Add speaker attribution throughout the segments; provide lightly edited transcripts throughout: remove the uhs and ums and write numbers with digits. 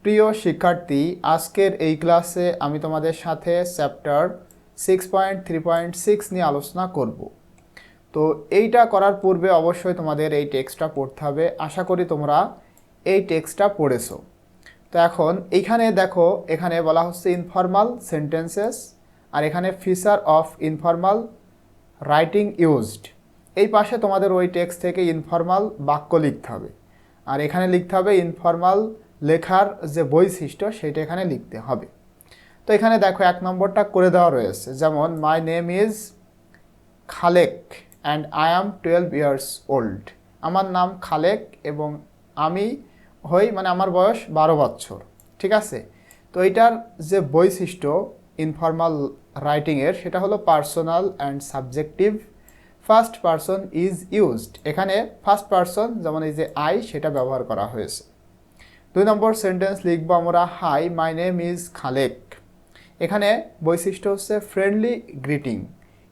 Speaker 1: প্রিয় শিক্ষার্থী, আজকের এই ক্লাসে আমি তোমাদের সাথে চ্যাপ্টার 6.3.6 নিয়ে আলোচনা করব। তো এইটা করার পূর্বে অবশ্যই তোমাদের এই টেক্সটটা পড়তে হবে। আশা করি তোমরা এই টেক্সটটা পড়েছো। তো এখন এইখানে দেখো, এখানে বলা হচ্ছে ইনফর্মাল সেন্টেন্সেস, আর এখানে feature of informal writing used. এই পাশে তোমাদের ওই টেক্সট থেকে ইনফর্মাল বাক্য লিখতে হবে, আর এখানে লিখতে হবে ইনফর্মাল লেখার যে বৈশিষ্ট্য সেটা এখানে লিখতে হবে। তো এখানে দেখো 1 নম্বরটা করে দেওয়া রয়েছে, যেমন my name is Khalek and I am 12 years old. আমার নাম খালেক এবং আমি আমার বয়স 12 বছর। ঠিক আছে। তো এইটার যে বৈশিষ্ট্য ইনফর্মাল রাইটিংয়ের, সেটা হলো personal and subjective. First person is used. এখানে ফার্স্ট পারসন যেমন এই যে আই, সেটা ব্যবহার করা হয়েছে। 2 নম্বর সেন্টেন্স লিখবো আমরা, hi my name is Khalek. এখানে বৈশিষ্ট্য হচ্ছে ফ্রেন্ডলি গ্রিটিং,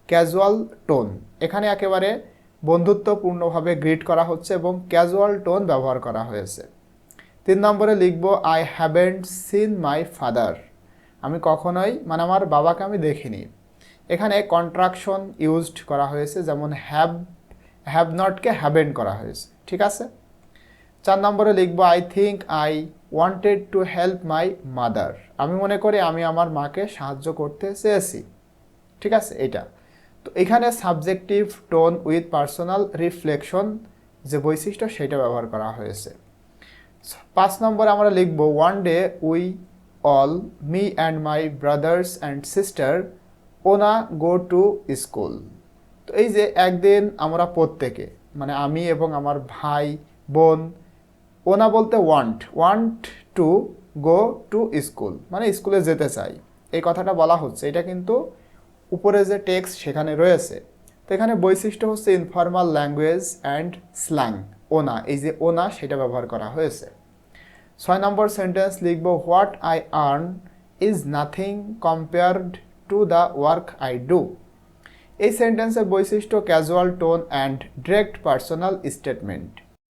Speaker 1: ক্যাজুয়াল টোন। এখানে একেবারে বন্ধুত্বপূর্ণভাবে গ্রিট করা হচ্ছে এবং ক্যাজুয়াল টোন ব্যবহার করা হয়েছে। 3 নম্বরে লিখবো, I haven't seen my father. আমি কখনোই আমার বাবাকে আমি দেখিনি। এখানে কন্ট্রাকশন ইউজড করা হয়েছে, যেমন হ্যাভ নটকে হ্যাভেন্ট করা হয়েছে। ঠিক আছে। 4 নম্বরে লিখবো, I think I wanted to help my mother. আমি মনে করি আমি আমার মাকে সাহায্য করতে চেয়েছি। ঠিক আছে, এটা। তো এখানে subjective tone with personal reflection যে বৈশিষ্ট্য, সেটা ব্যবহার করা হয়েছে। 5 নম্বরে আমরা লিখবো, one day we all, me and my brothers and sister ওনা গো টু স্কুল। তো এই যে একদিন আমরা প্রত্যেকে, আমি এবং আমার ভাই বোন, ওনা বলতে want to go to school, স্কুলে যেতে চাই, এই কথাটা বলা হচ্ছে। এটা কিন্তু উপরে যে টেক্সট সেখানে রয়েছে। তো এখানে বৈশিষ্ট্য হচ্ছে ইনফর্মাল ল্যাঙ্গুয়েজ অ্যান্ড স্ল্যাং। ওনা, এই যে ওনা, সেটা ব্যবহার করা হয়েছে। 6 নম্বর সেন্টেন্স লিখব, what I earn is nothing compared to the work I do. এই সেন্টেন্সের বৈশিষ্ট্য casual tone and direct personal statement.